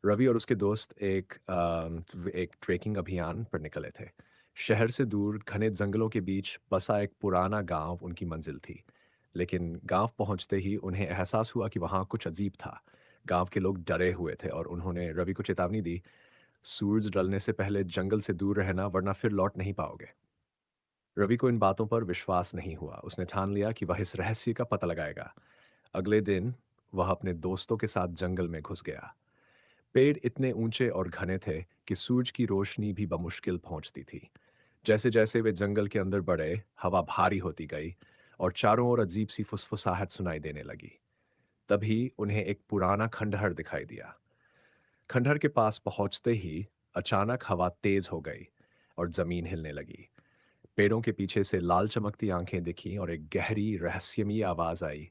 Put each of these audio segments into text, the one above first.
रवि और उसके दोस्त एक ट्रेकिंग अभियान पर निकले थे। शहर से दूर घने जंगलों के बीच बसा एक पुराना गांव उनकी मंजिल थी। लेकिन गांव पहुंचते ही उन्हें एहसास हुआ कि वहां कुछ अजीब था। गांव के लोग डरे हुए थे और उन्होंने रवि को चेतावनी दी, सूरज ढलने से पहले जंगल से दूर रहना वरना फिर लौट नहीं पाओगे। रवि को इन बातों पर विश्वास नहीं हुआ। उसने ठान लिया कि वह इस रहस्य का पता लगाएगा। अगले दिन वह अपने दोस्तों के साथ जंगल में घुस गया। पेड़ इतने ऊंचे और घने थे कि सूरज की रोशनी भी बमुश्किल पहुंचती थी। जैसे जैसे वे जंगल के अंदर बढ़े, हवा भारी होती गई और चारों ओर अजीब सी फुसफुसाहट सुनाई देने लगी। तभी उन्हें एक पुराना खंडहर दिखाई दिया। खंडहर के पास पहुंचते ही अचानक हवा तेज हो गई और जमीन हिलने लगी। पेड़ों के पीछे से लाल चमकती आंखें दिखीं और एक गहरी रहस्यमयी आवाज आई,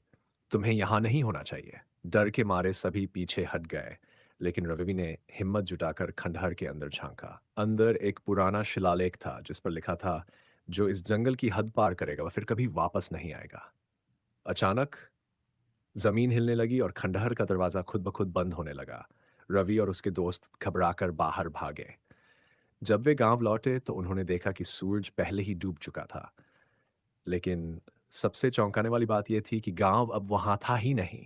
तुम्हें यहां नहीं होना चाहिए। डर के मारे सभी पीछे हट गए, लेकिन रवि ने हिम्मत जुटाकर खंडहर के अंदर झांका। अंदर एक पुराना शिलालेख था जिस पर लिखा था, जो इस जंगल की हद पार करेगा वह फिर कभी वापस नहीं आएगा। अचानक जमीन हिलने लगी और खंडहर का दरवाजा खुद ब खुद बंद होने लगा। रवि और उसके दोस्त घबराकर बाहर भागे। जब वे गांव लौटे तो उन्होंने देखा कि सूरज पहले ही डूब चुका था। लेकिन सबसे चौंकाने वाली बात यह थी कि गांव अब वहां था ही नहीं।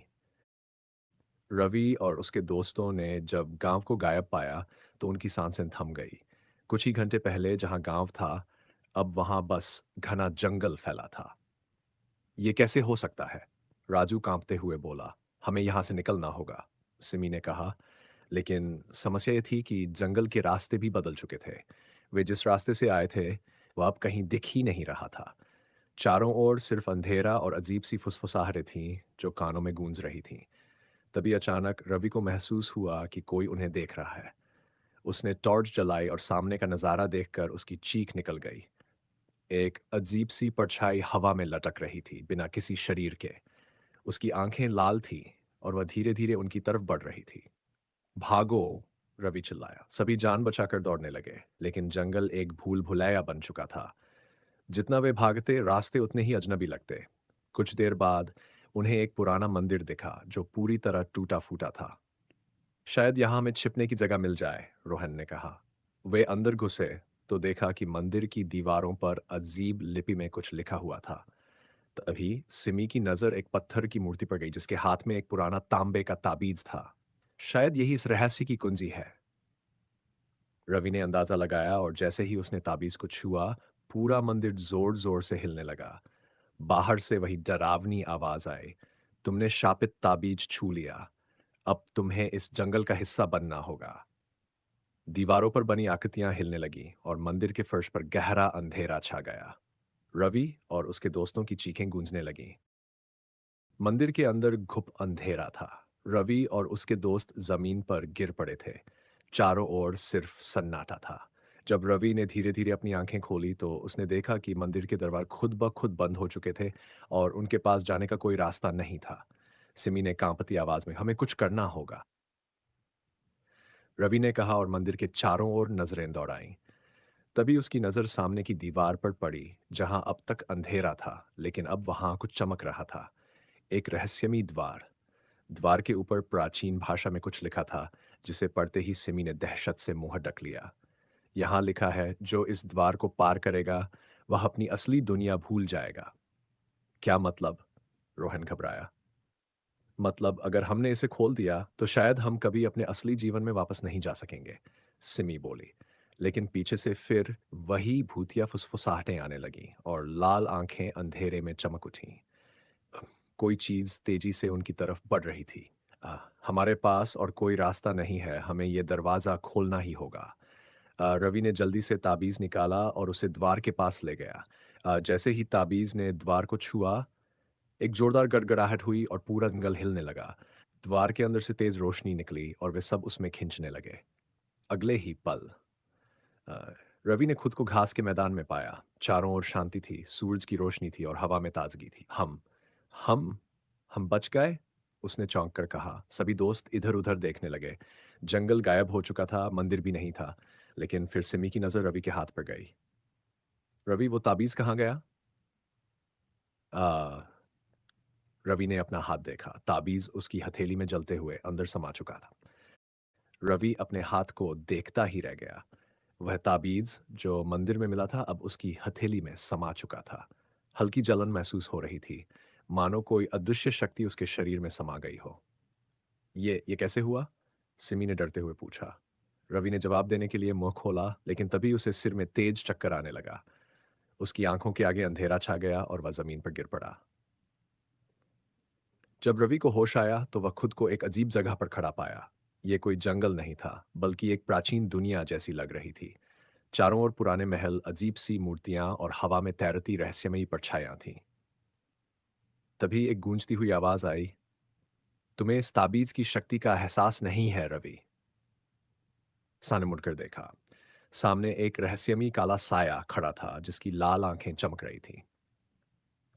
रवि और उसके दोस्तों ने जब गांव को गायब पाया तो उनकी सांसें थम गई। कुछ ही घंटे पहले जहां गांव था, अब वहां बस घना जंगल फैला था। ये कैसे हो सकता है? राजू कांपते हुए बोला। हमें यहां से निकलना होगा, सिमी ने कहा। लेकिन समस्या ये थी कि जंगल के रास्ते भी बदल चुके थे। वे जिस रास्ते से आए थे वह अब कहीं दिख ही नहीं रहा था। चारों ओर सिर्फ अंधेरा और अजीब सी फुसफुसाहटें थीं जो कानों में गूंज रही थीं। तभी अचानक रवि को महसूस हुआ कि कोई उन्हें देख रहा है। उसने टॉर्च जलाई और सामने का नजारा देखकर उसकी चीख निकल गई। एक अजीब सी परछाई हवा में लटक रही थी बिना किसी शरीर के। उसकी आंखें लाल थीं और वह धीरे धीरे उनकी तरफ बढ़ रही थी। भागो! रवि चिल्लाया। सभी जान बचाकर दौड़ने लगे, लेकिन जंगल एक भूल भुलैया बन चुका था। जितना वे भागते रास्ते उतने ही अजनबी लगते। कुछ देर बाद उन्हें एक पुराना मंदिर दिखा जो पूरी तरह टूटा फूटा था। शायद यहाँ हमें छिपने की जगह मिल जाए, रोहन ने कहा। वे अंदर घुसे तो देखा कि मंदिर की दीवारों पर अजीब लिपि में कुछ लिखा हुआ था। तभी सिमी की नजर एक पत्थर की मूर्ति पर गई जिसके हाथ में एक पुराना तांबे का ताबीज था। शायद यही इस रहस्य की कुंजी है, रवि ने अंदाजा लगाया। और जैसे ही उसने ताबीज को छुआ, पूरा मंदिर जोर जोर से हिलने लगा। बाहर से वही डरावनी आवाज आई, तुमने शापित ताबीज छू लिया, अब तुम्हें इस जंगल का हिस्सा बनना होगा। दीवारों पर बनी आकृतियां हिलने लगीं और मंदिर के फर्श पर गहरा अंधेरा छा गया। रवि और उसके दोस्तों की चीखें गूंजने लगीं। मंदिर के अंदर घुप अंधेरा था। रवि और उसके दोस्त जमीन पर गिर पड़े थे। चारों ओर सिर्फ सन्नाटा था। जब रवि ने धीरे धीरे अपनी आंखें खोली तो उसने देखा कि मंदिर के दरवाजे खुद ब खुद बंद हो चुके थे और उनके पास जाने का कोई रास्ता नहीं था। सिमी ने कांपती आवाज में, हमें कुछ करना होगा, रवि ने कहा और मंदिर के चारों ओर नजरें दौड़ाईं। तभी उसकी नजर सामने की दीवार पर पड़ी, जहां अब तक अंधेरा था लेकिन अब वहां कुछ चमक रहा था। एक रहस्यमयी द्वार। द्वार के ऊपर प्राचीन भाषा में कुछ लिखा था, जिसे पढ़ते ही सिमी ने दहशत से मुंह ढक लिया। यहाँ लिखा है, जो इस द्वार को पार करेगा वह अपनी असली दुनिया भूल जाएगा। क्या मतलब? रोहन घबराया। मतलब अगर हमने इसे खोल दिया तो शायद हम कभी अपने असली जीवन में वापस नहीं जा सकेंगे, सिमी बोली। लेकिन पीछे से फिर वही भूतिया फुसफुसाहटें आने लगीं और लाल आंखें अंधेरे में चमक उठीं। कोई चीज तेजी से उनकी तरफ बढ़ रही थी। हमारे पास और कोई रास्ता नहीं है, हमें यह दरवाजा खोलना ही होगा। रवि ने जल्दी से ताबीज निकाला और उसे द्वार के पास ले गया। जैसे ही ताबीज ने द्वार को छुआ, एक जोरदार गड़गड़ाहट हुई और पूरा जंगल हिलने लगा। द्वार के अंदर से तेज रोशनी निकली और वे सब उसमें खिंचने लगे। अगले ही पल अ, रवि ने खुद को घास के मैदान में पाया। चारों ओर शांति थी, सूरज की रोशनी थी और हवा में ताजगी थी। हम हम बच गए, उसने चौंक कर कहा। सभी दोस्त इधर उधर देखने लगे। जंगल गायब हो चुका था, मंदिर भी नहीं था। लेकिन फिर सिमी की नजर रवि के हाथ पर गई। रवि, वो ताबीज कहाँ गया? आ, रवि ने अपना हाथ देखा। ताबीज उसकी हथेली में जलते हुए अंदर समा चुका था। रवि अपने हाथ को देखता ही रह गया। वह ताबीज जो मंदिर में मिला था अब उसकी हथेली में समा चुका था। हल्की जलन महसूस हो रही थी, मानो कोई अदृश्य शक्ति उसके शरीर में समा गई हो। ये कैसे हुआ? सिमी ने डरते हुए पूछा। रवि ने जवाब देने के लिए मुंह खोला, लेकिन तभी उसे सिर में तेज चक्कर आने लगा। उसकी आंखों के आगे अंधेरा छा गया और वह जमीन पर गिर पड़ा। जब रवि को होश आया तो वह खुद को एक अजीब जगह पर खड़ा पाया। ये कोई जंगल नहीं था, बल्कि एक प्राचीन दुनिया जैसी लग रही थी। चारों ओर पुराने महल, अजीब सी मूर्तियां और हवा में तैरती रहस्यमयी परछाइयां थीं। तभी एक गूंजती हुई आवाज आई, तुम्हें इस ताबीज की शक्ति का एहसास नहीं है रवि। सा ने मुड़कर देखा। सामने एक रहस्यमयी काला साया खड़ा था, जिसकी लाल आंखें चमक रही थीं।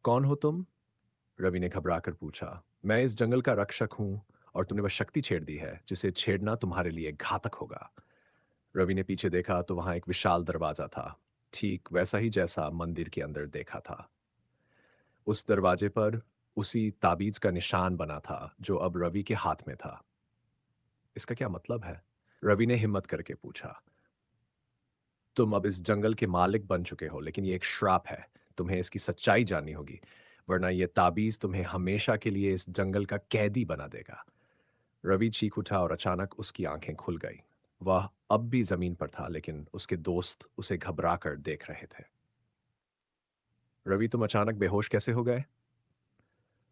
कौन हो तुम? रवि ने घबराकर पूछा। मैं इस जंगल का रक्षक हूं, और तुमने वह शक्ति छेड़ दी है जिसे छेड़ना तुम्हारे लिए घातक होगा। रवि ने पीछे देखा तो वहां एक विशाल दरवाजा था, ठीक वैसा ही जैसा मंदिर के अंदर देखा था। उस दरवाजे पर उसी ताबीज का निशान बना था जो अब रवि के हाथ में था। इसका क्या मतलब है? रवि ने हिम्मत करके पूछा। तुम अब इस जंगल के मालिक बन चुके हो, लेकिन ये एक श्राप है। तुम्हें इसकी सच्चाई जाननी होगी, वरना यह ताबीज तुम्हें हमेशा के लिए इस जंगल का कैदी बना देगा। रवि चीख उठा और अचानक उसकी आंखें खुल गई। वह अब भी जमीन पर था, लेकिन उसके दोस्त उसे घबरा कर देख रहे थे। रवि, तुम अचानक बेहोश कैसे हो गए?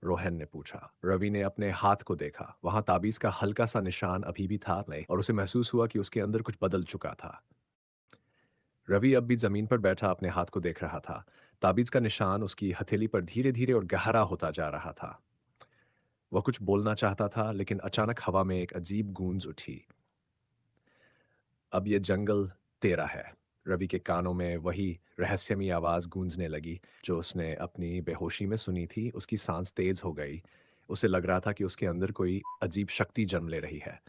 रोहन ने पूछा। रवि ने अपने हाथ को देखा। वहां ताबीज का हल्का सा निशान अभी भी था नहीं, और उसे महसूस हुआ कि उसके अंदर कुछ बदल चुका था। रवि अब भी जमीन पर बैठा अपने हाथ को देख रहा था। ताबीज का निशान उसकी हथेली पर धीरे धीरे और गहरा होता जा रहा था। वह कुछ बोलना चाहता था, लेकिन अचानक हवा में एक अजीब गूंज उठी। अब ये जंगल तेरा है। रवि के कानों में वही रहस्यमयी आवाज गूंजने लगी जो उसने अपनी बेहोशी में सुनी थी। उसकी सांस तेज हो गई। उसे लग रहा था कि उसके अंदर कोई अजीब शक्ति जन्म ले रही है।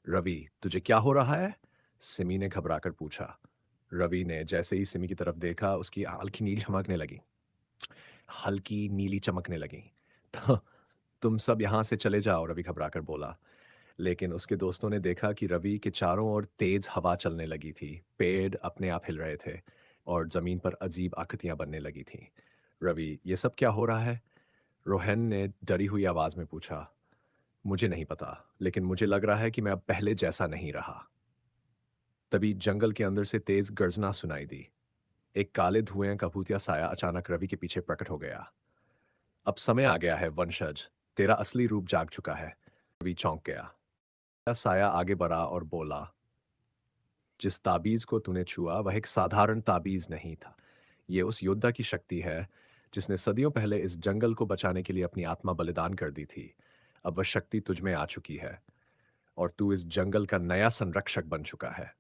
रवि, तुझे क्या हो रहा है? सिमी ने घबराकर पूछा। रवि ने जैसे ही सिमी की तरफ देखा, उसकी हल्की नीली चमकने लगी। हल्की नीली चमकने लगी। तो तुम सब यहां से चले जाओ, रवि घबराकर बोला। लेकिन उसके दोस्तों ने देखा कि रवि के चारों ओर तेज हवा चलने लगी थी। पेड़ अपने आप हिल रहे थे, और जमीन पर अजीब आकृतियां बनने लगी थीं। रवि, ये सब क्या हो रहा है? रोहन ने डरी हुई आवाज में पूछा। मुझे नहीं पता, लेकिन मुझे लग रहा है कि मैं अब पहले जैसा नहीं रहा। तभी जंगल के अंदर से तेज गर्जना सुनाई दी। एक काले धुएं का भूतिया साया अचानक रवि के पीछे प्रकट हो गया। अब समय आ गया है वंशज, तेरा असली रूप जाग चुका है। रवि चौंक गया। साया आगे बढ़ा और बोला, जिस ताबीज को तूने छुआ वह एक साधारण ताबीज नहीं था। यह उस योद्धा की शक्ति है जिसने सदियों पहले इस जंगल को बचाने के लिए अपनी आत्मा बलिदान कर दी थी। अब वह शक्ति तुझ में आ चुकी है, और तू इस जंगल का नया संरक्षक बन चुका है।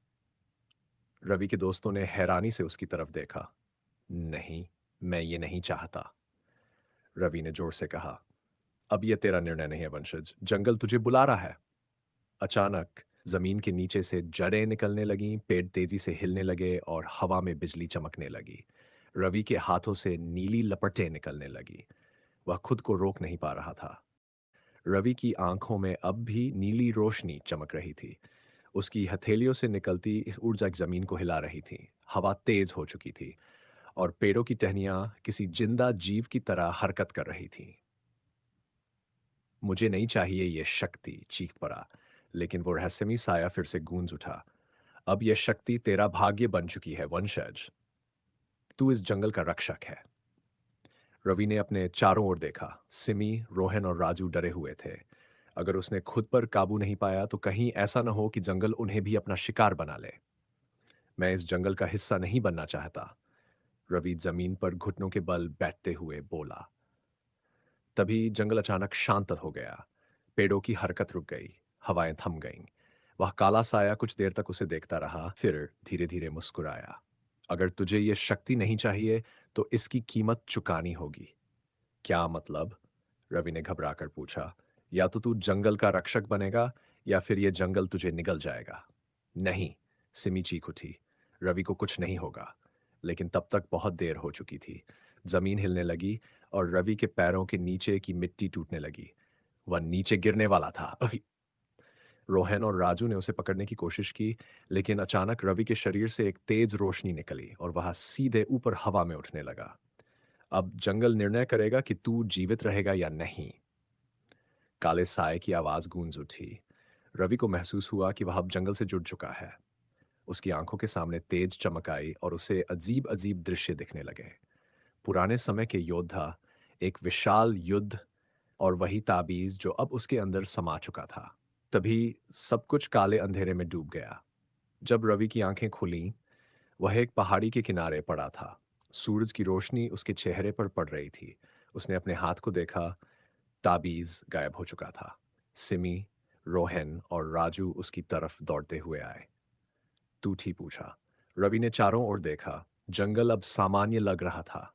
रवि के दोस्तों ने हैरानी से उसकी तरफ देखा। नहीं, मैं ये नहीं चाहता, रवि ने जोर से कहा। अब यह तेरा निर्णय नहीं है वंशज, जंगल तुझे बुला रहा है। अचानक जमीन के नीचे से जड़ें निकलने लगीं, पेड़ तेजी से हिलने लगे और हवा में बिजली चमकने लगी। रवि के हाथों से नीली लपटें निकलने लगी। वह खुद को रोक नहीं पा रहा था। रवि की आंखों में अब भी नीली रोशनी चमक रही थी। उसकी हथेलियों से निकलती इस ऊर्जा जमीन को हिला रही थी। हवा तेज हो चुकी थी, और पेड़ों की टहनियां किसी जिंदा जीव की तरह हरकत कर रही थीं। मुझे नहीं चाहिए ये शक्ति, चीख पड़ा। लेकिन वो रहस्यमयी साया फिर से गूंज उठा। अब यह शक्ति तेरा भाग्य बन चुकी है वंशज। तू इस जंगल का रक्षक है। रवि ने अपने चारों ओर देखा। सिमी, रोहन और राजू डरे हुए थे। अगर उसने खुद पर काबू नहीं पाया तो कहीं ऐसा न हो कि जंगल उन्हें भी अपना शिकार बना ले। मैं इस जंगल का हिस्सा नहीं बनना चाहता, रवि जमीन पर घुटनों के बल बैठते हुए बोला। तभी जंगल अचानक शांत हो गया। पेड़ों की हरकत रुक गई। हवाएं थम गईं। वह काला साया कुछ देर तक उसे देखता रहा, फिर धीरे धीरे मुस्कुराया। अगर तुझे यह शक्ति नहीं चाहिए तो इसकी कीमत चुकानी होगी। क्या मतलब? रवि ने घबरा कर पूछा। या तो तू जंगल का रक्षक बनेगा, या फिर यह जंगल तुझे निगल जाएगा। नहीं, सिमी चीख उठी। रवि को कुछ नहीं होगा। लेकिन तब तक बहुत देर हो चुकी थी। जमीन हिलने लगी, और रवि के पैरों के नीचे की मिट्टी टूटने लगी। वह नीचे गिरने वाला था। रोहन और राजू ने उसे पकड़ने की कोशिश की, लेकिन अचानक रवि के शरीर से एक तेज रोशनी निकली और वह सीधे ऊपर हवा में उठने लगा। अब जंगल निर्णय करेगा कि तू जीवित रहेगा या नहीं। काले साए की आवाज गूंज उठी। रवि को महसूस हुआ कि वह अब जंगल से जुड़ चुका है। उसकी आंखों के सामने तेज चमक आई और उसे अजीब अजीब दृश्य दिखने लगे। पुराने समय के योद्धा, एक विशाल युद्ध, और वही ताबीज जो अब उसके अंदर समा चुका था। तभी सब कुछ काले अंधेरे में डूब गया। जब रवि की आंखें खुलीं, वह एक पहाड़ी के किनारे पड़ा था। सूरज की रोशनी उसके चेहरे पर पड़ रही थी। उसने अपने हाथ को देखा, ताबीज गायब हो चुका था। सिमी, रोहन और राजू उसकी तरफ दौड़ते हुए आए। तूठी पूछा। रवि ने चारों ओर देखा। जंगल अब सामान्य लग रहा था।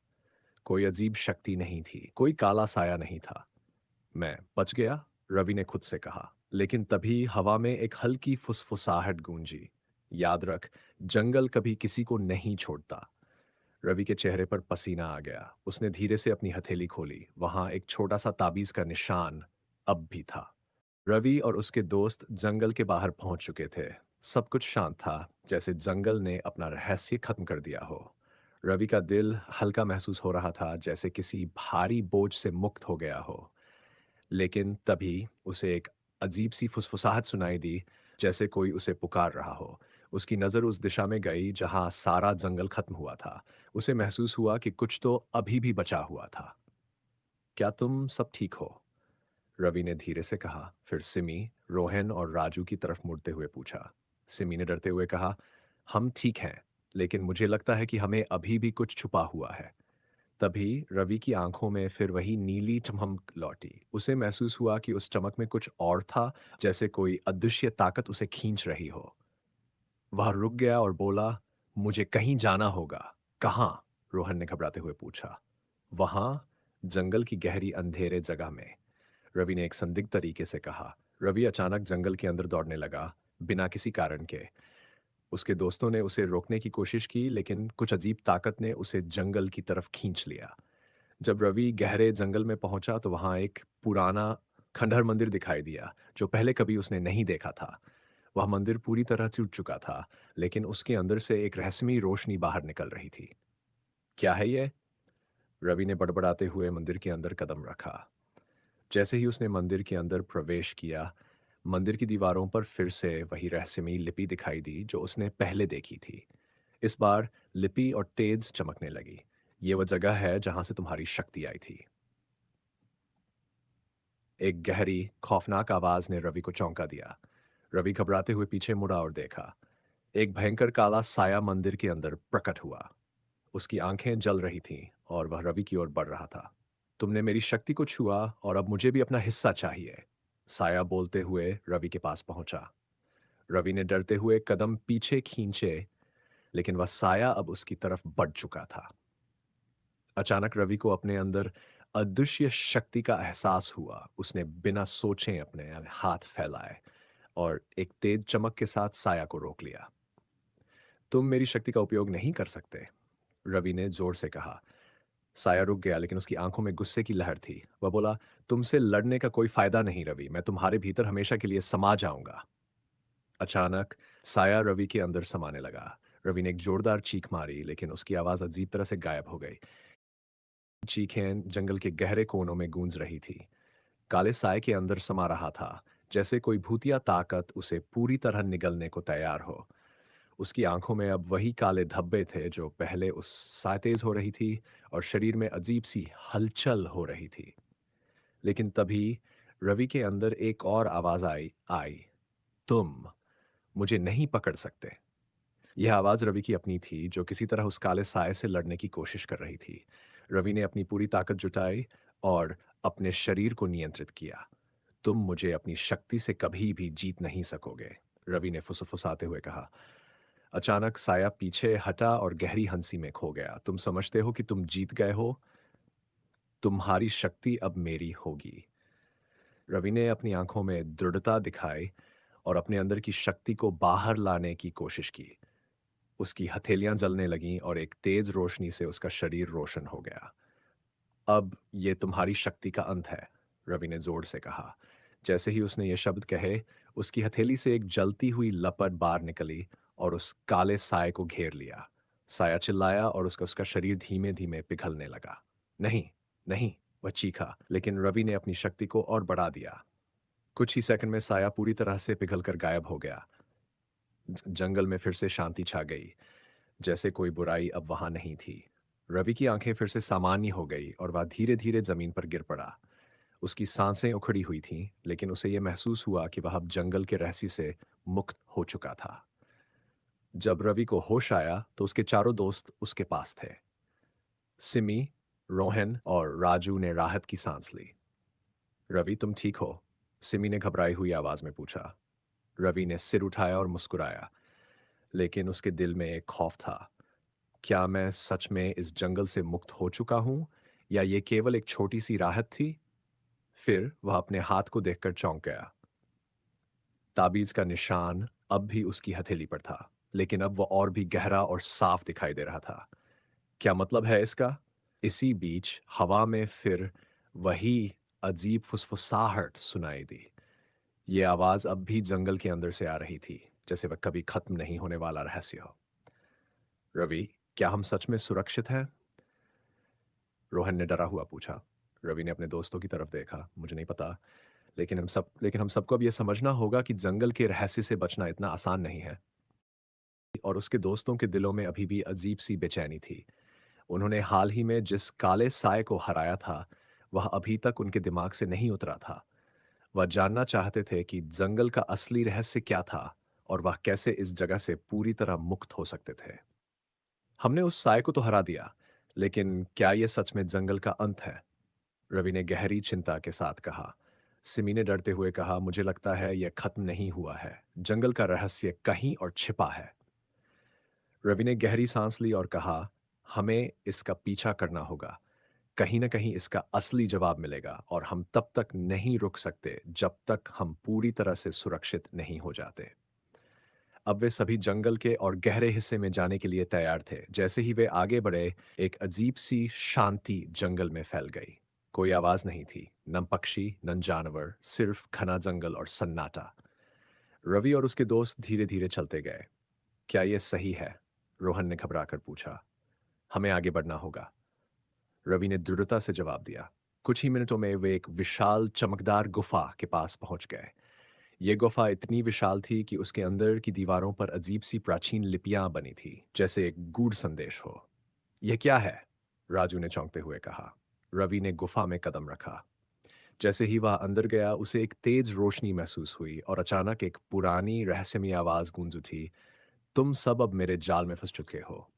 कोई अजीब शक्ति नहीं थी, कोई काला साया नहीं था। मैं बच गया, रवि ने खुद से कहा। लेकिन तभी हवा में एक हल्की फुसफुसाहट गूंजी। याद रख, जंगल कभी किसी को नहीं छोड़ता। रवि के चेहरे पर पसीना आ गया। उसने धीरे से अपनी हथेली खोली। वहां एक छोटा सा ताबीज का निशान अब भी था। रवि और उसके दोस्त जंगल के बाहर पहुंच चुके थे। सब कुछ शांत था, जैसे जंगल ने अपना रहस्य खत्म कर दिया हो। रवि का दिल हल्का महसूस हो रहा था, जैसे किसी भारी बोझ से मुक्त हो गया हो। लेकिन तभी उसे एक अजीब सी फुसफुसाहट सुनाई दी, जैसे कोई उसे पुकार रहा हो। उसकी नज़र उस दिशा में गई जहां सारा जंगल खत्म हुआ था। उसे महसूस हुआ कि कुछ तो अभी भी बचा हुआ था। क्या तुम सब ठीक हो? रवि ने धीरे से कहा। फिर सिमी, रोहन और राजू की तरफ मुड़ते हुए पूछा। सिमी ने डरते हुए कहा, हम ठीक हैं, लेकिन मुझे लगता है कि हमें अभी भी कुछ छुपा हुआ है। तभी रवि की आंखों में फिर वही नीली चमक लौटी। उसे महसूस हुआ कि उस चमक में कुछ और था, जैसे कोई अदृश्य ताकत उसे खींच रही हो। वह रुक गया और बोला, मुझे कहीं जाना होगा। कहाँ? रोहन ने घबराते हुए पूछा। वहां, जंगल की गहरी अंधेरे जगह में, रवि ने एक संदिग्ध तरीके से कहा। रवि अचानक जंगल के अंदर दौड़ने लगा, बिना किसी कारण के। उसके दोस्तों ने उसे रोकने की कोशिश की, लेकिन कुछ अजीब ताकत ने उसे जंगल की तरफ खींच लिया। जब रवि गहरे जंगल में पहुंचा तो वहां एक पुराना खंडहर मंदिर दिखाई दिया, जो पहले कभी उसने नहीं देखा था। वह मंदिर पूरी तरह टूट चुका था, लेकिन उसके अंदर से एक रहस्यमयी रोशनी बाहर निकल रही थी। क्या है ये? रवि ने बड़बड़ाते हुए मंदिर के अंदर कदम रखा। जैसे ही उसने मंदिर के अंदर प्रवेश किया, मंदिर की दीवारों पर फिर से वही रहस्यमयी लिपि दिखाई दी जो उसने पहले देखी थी। इस बार लिपि और तेज चमकने लगी। ये वह जगह है जहां से तुम्हारी शक्ति आई थी। एक गहरी, खौफनाक आवाज ने रवि को चौंका दिया। रवि घबराते हुए पीछे मुड़ा और देखा। एक भयंकर काला साया मंदिर के अंदर प्रकट हुआ। उसकी आंखें जल रही थीं और वह रवि की ओर बढ़ रहा था। तुमने मेरी शक्ति को छुआ और अब मुझे भी अपना हिस्सा चाहिए। साया बोलते हुए रवि के पास पहुंचा। रवि ने डरते हुए कदम पीछे खींचे, लेकिन वह साया अब उसकी तरफ बढ़ चुका था। अचानक रवि को अपने अंदर अदृश्य शक्ति का एहसास हुआ। उसने बिना सोचे अपने हाथ फैलाए और एक तेज चमक के साथ साया को रोक लिया। तुम मेरी शक्ति का उपयोग नहीं कर सकते, रवि ने जोर से कहा। साया रुक गया, लेकिन उसकी आंखों में गुस्से की लहर थी। वह बोला, तुमसे लड़ने का कोई फायदा नहीं रवि, मैं तुम्हारे भीतर हमेशा के लिए समा जाऊंगा। अचानक साया रवि के अंदर समाने लगा। रवि ने एक जोरदार चीख मारी, लेकिन उसकी आवाज अजीब तरह से गायब हो गई। चीखें जंगल के गहरे कोनों में गूंज रही थी। काले साए के अंदर समा रहा था, जैसे कोई भूतिया ताकत उसे पूरी तरह निगलने को तैयार हो। उसकी आंखों में अब वही काले धब्बे थे जो पहले उस सातेज हो रही थी, और शरीर में अजीब सी हलचल हो रही थी। लेकिन तभी रवि के अंदर एक और आवाज आई, तुम मुझे नहीं पकड़ सकते। यह आवाज रवि की अपनी थी, जो किसी तरह उस काले साए से लड़ने की कोशिश कर रही थी। रवि ने अपनी पूरी ताकत जुटाई और अपने शरीर को नियंत्रित किया। तुम मुझे अपनी शक्ति से कभी भी जीत नहीं सकोगे, रवि ने फुसफुसाते हुए कहा। अचानक साया पीछे हटा और गहरी हंसी में खो गया। तुम समझते हो कि तुम जीत गए हो? तुम्हारी शक्ति अब मेरी होगी। रवि ने अपनी आंखों में दृढ़ता दिखाई और अपने अंदर की शक्ति को बाहर लाने की कोशिश की। उसकी हथेलियां जलने लगीं और एक तेज रोशनी से उसका शरीर रोशन हो गया। अब ये तुम्हारी शक्ति का अंत है, रवि ने जोर से कहा। जैसे ही उसने ये शब्द कहे, उसकी हथेली से एक जलती हुई लपट बाहर निकली और उस काले साए को घेर लिया। साया चिल्लाया और उसका उसका शरीर धीमे-धीमे पिघलने लगा। नहीं, नहीं, वह चीखा, लेकिन रवि ने अपनी शक्ति को और बढ़ा दिया। कुछ ही सेकंड में साया पूरी तरह से पिघलकर गायब हो गया। जंगल में फिर से शांति छा गई, जैसे कोई बुराई अब वहां नहीं थी। रवि की आंखें फिर से सामान्य हो गई और वह धीरे-धीरे जमीन पर गिर पड़ा। उसकी सांसें उखड़ी हुई थीं, लेकिन उसे यह महसूस हुआ कि वह अब जंगल के रहस्य से मुक्त हो चुका था। जब रवि को होश आया, तो उसके चारों दोस्त उसके पास थे। सिमी, रोहन और राजू ने राहत की सांस ली। रवि, तुम ठीक हो? सिमी ने घबराई हुई आवाज में पूछा। रवि ने सिर उठाया और मुस्कुराया, लेकिन उसके दिल में एक खौफ था। क्या मैं सच में इस जंगल से मुक्त हो चुका हूं, या ये केवल एक छोटी सी राहत थी? फिर वह अपने हाथ को देखकर चौंक गया। ताबीज का निशान अब भी उसकी हथेली पर था, लेकिन अब वह और भी गहरा और साफ दिखाई दे रहा था। क्या मतलब है इसका? इसी बीच हवा में फिर वही अजीब फुसफुसाहट सुनाई दी। ये आवाज अब भी जंगल के अंदर से आ रही थी, जैसे वह कभी खत्म नहीं होने वाला रहस्य हो। रवि, क्या हम सच में सुरक्षित हैं? रोहन ने डरा हुआ पूछा। रवि ने अपने दोस्तों की तरफ देखा। मुझे नहीं पता, लेकिन हम सबको अब यह समझना होगा कि जंगल के रहस्य से बचना इतना आसान नहीं है। और उसके दोस्तों के दिलों में अभी भी अजीब सी बेचैनी थी। उन्होंने हाल ही में जिस काले साए को हराया था, वह अभी तक उनके दिमाग से नहीं उतरा था। वह जानना चाहते थे कि जंगल का असली रहस्य क्या था और वह कैसे इस जगह से पूरी तरह मुक्त हो सकते थे। हमने उस साए को तो हरा दिया, लेकिन क्या यह सच में जंगल का अंत है? रवि ने गहरी चिंता के साथ कहा। सिमी ने डरते हुए कहा, मुझे लगता है यह खत्म नहीं हुआ है। जंगल का रहस्य कहीं और छिपा है। रवि ने गहरी सांस ली और कहा, हमें इसका पीछा करना होगा। कहीं ना कहीं इसका असली जवाब मिलेगा और हम तब तक नहीं रुक सकते जब तक हम पूरी तरह से सुरक्षित नहीं हो जाते। अब वे सभी जंगल के और गहरे हिस्से में जाने के लिए तैयार थे। जैसे ही वे आगे बढ़े, एक अजीब सी शांति जंगल में फैल गई। कोई आवाज नहीं थी, न पक्षी न जानवर, सिर्फ घना जंगल और सन्नाटा। रवि और उसके दोस्त धीरे धीरे चलते गए। क्या यह सही है? रोहन ने घबराकर पूछा। हमें आगे बढ़ना होगा, रवि ने दृढ़ता से जवाब दिया। कुछ ही मिनटों में वे एक विशाल चमकदार गुफा के पास पहुंच गए। ये गुफा इतनी विशाल थी कि उसके अंदर की दीवारों पर अजीब सी प्राचीन लिपियां बनी थी, जैसे एक गूढ़ संदेश हो। यह क्या है? राजू ने चौंकते हुए कहा। रवि ने गुफा में कदम रखा। जैसे ही वह अंदर गया, उसे एक तेज रोशनी महसूस हुई और अचानक एक पुरानी रहस्यमय आवाज गूंज उठी। तुम सब अब मेरे जाल में फंस चुके हो।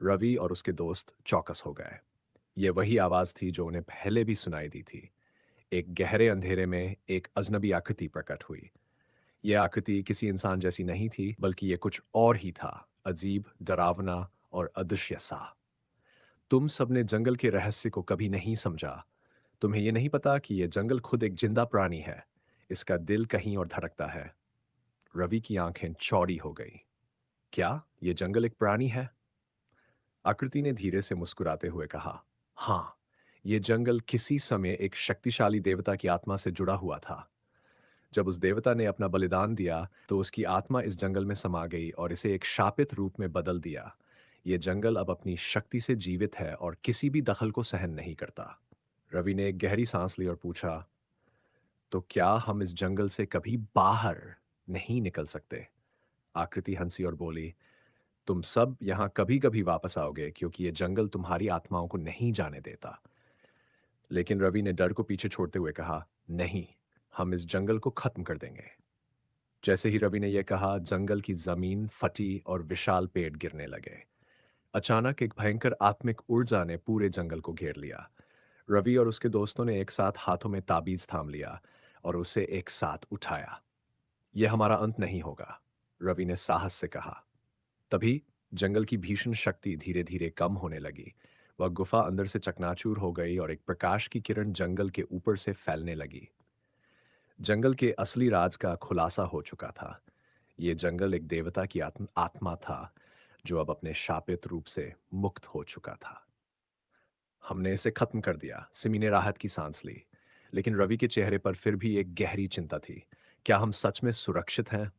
रवि और उसके दोस्त चौकस हो गए। ये वही आवाज थी जो उन्हें पहले भी सुनाई दी थी। एक गहरे अंधेरे में एक अजनबी आकृति प्रकट हुई। यह आकृति किसी इंसान जैसी नहीं थी, बल्कि ये कुछ और ही था, अजीब, डरावना और अदृश्य सा। तुम सबने जंगल के रहस्य को कभी नहीं समझा। तुम्हें यह नहीं पता कि यह जंगल खुद एक जिंदा प्राणी है। इसका दिल कहीं और धड़कता है। रवि की आंखें चौड़ी हो गई। क्या यह जंगल एक प्राणी है? आकृति ने धीरे से मुस्कुराते हुए कहा, हाँ, यह जंगल किसी समय एक शक्तिशाली देवता की आत्मा से जुड़ा हुआ था। जब उस देवता ने अपना बलिदान दिया, तो उसकी आत्मा इस जंगल में समा गई और इसे एक शापित रूप में बदल दिया। यह जंगल अब अपनी शक्ति से जीवित है और किसी भी दखल को सहन नहीं करता। रवि ने एक गहरी सांस ली और पूछा, तो क्या हम इस जंगल से कभी बाहर नहीं निकल सकते? आकृति हंसी और बोली, तुम सब यहाँ कभी कभी वापस आओगे, क्योंकि यह जंगल तुम्हारी आत्माओं को नहीं जाने देता। लेकिन रवि ने डर को पीछे छोड़ते हुए कहा, नहीं, हम इस जंगल को खत्म कर देंगे। जैसे ही रवि ने यह कहा, जंगल की जमीन फटी और विशाल पेड़ गिरने लगे। अचानक एक भयंकर आत्मिक ऊर्जा ने पूरे जंगल को घेर लिया। रवि और उसके दोस्तों ने एक साथ हाथों में ताबीज थाम लिया और उसे एक साथ उठाया। यह हमारा अंत नहीं होगा, रवि ने साहस से कहा। तभी जंगल की भीषण शक्ति धीरे धीरे कम होने लगी। वह गुफा अंदर से चकनाचूर हो गई और एक प्रकाश की किरण जंगल के ऊपर से फैलने लगी। जंगल के असली राज का खुलासा हो चुका था। ये जंगल एक देवता की आत्मा था, जो अब अपने शापित रूप से मुक्त हो चुका था। हमने इसे खत्म कर दिया, सिमी ने राहत की सांस ली। लेकिन रवि के चेहरे पर फिर भी एक गहरी चिंता थी। क्या हम सच में सुरक्षित हैं?